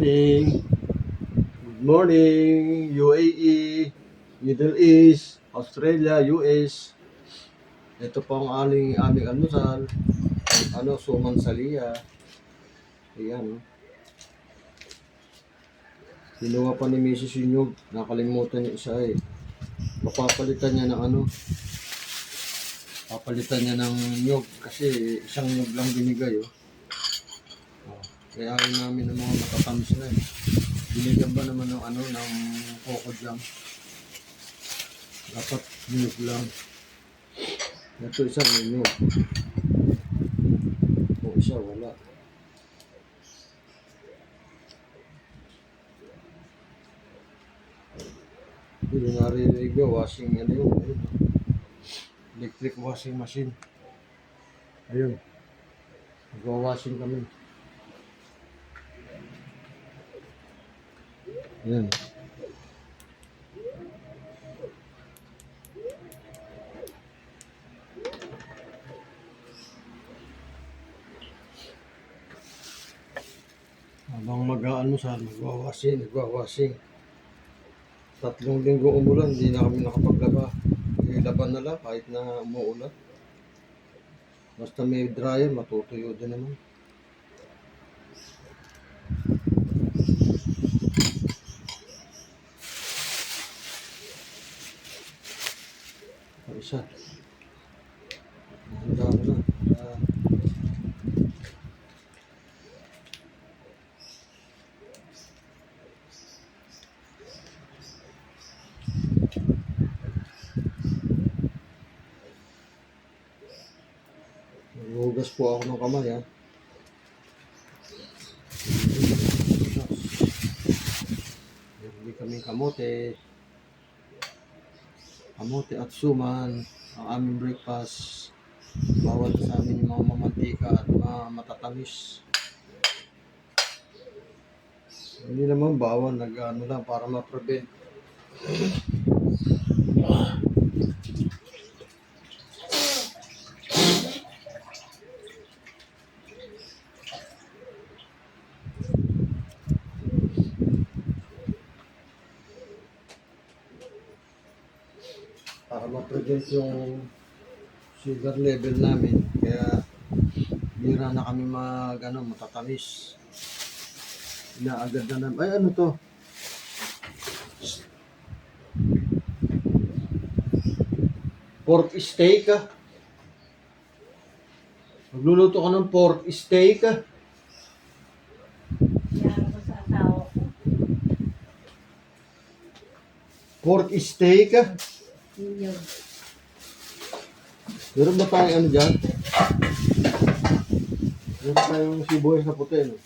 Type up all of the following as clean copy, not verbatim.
morning. Good morning, UAE, Middle East, Australia, US. Ito po ang aming almusal. Suman salia. Ayan. Kinuha pa ni Mrs. yung nakalimutan niya isa eh. Papalitan niya ng papalitan niya ng nyug kasi isang nyug lang binigay oh. Kaya ayaw namin ng mga matatamis na eh. Binigyan ba naman ng coco jam. Dapat nyug lang. Ito isa may nyug. O isa wala. Hindi narinig ba washing yun. Electric washing machine. Ayun. Nagwa-washing kami. Ayan. Habang mag-aalmusal, nagwa-washing. 3 linggo umulan, hindi na kami nakapaglaba. Ilaban na lang kahit na umuulan. Basta may dryer, matutuyo din naman. Isa. Handa ko na. Hugas po ako ng kamay ha. Hindi kaming kamote at suman ang aming breakfast. Bawal sa amin yung mga mamantika at mga matatamis. Hindi naman bawal, nag-ano lang para ma-prevent. Para ma-prevent yung sugar level namin. Kaya bira na kami matatamis. Inaagad na namin. Ay, ano to? Pork steak ah. Magluluto ka ng pork steak ah. Pork steak ah. Meron ba tayong dyan? Meron tayong sibuyas na puti, no?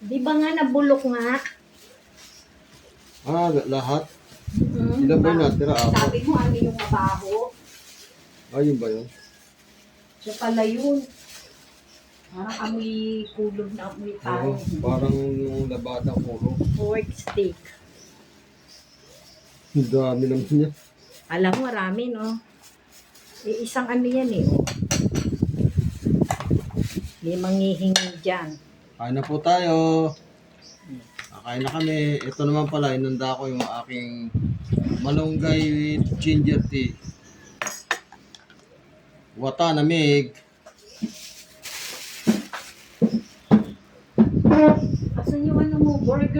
Di ba nga nabulok nga? Lahat? Ilan ba yung natira? Sabi mo ano yung mabaho? Ayun ba yun? Siya pala yun. Parang amoy kulog na amoy tao. Parang yung labada kulog. Pork steak. Ang dami naman niya. Alam mo, marami, no? Isang ano yan, eh. Oh. May manghihingi dyan. Kain na po tayo. Kain na kami. Ito naman pala, inunda ko yung aking malunggay with ginger tea. Wata namig. Asan yung ano mo, burger?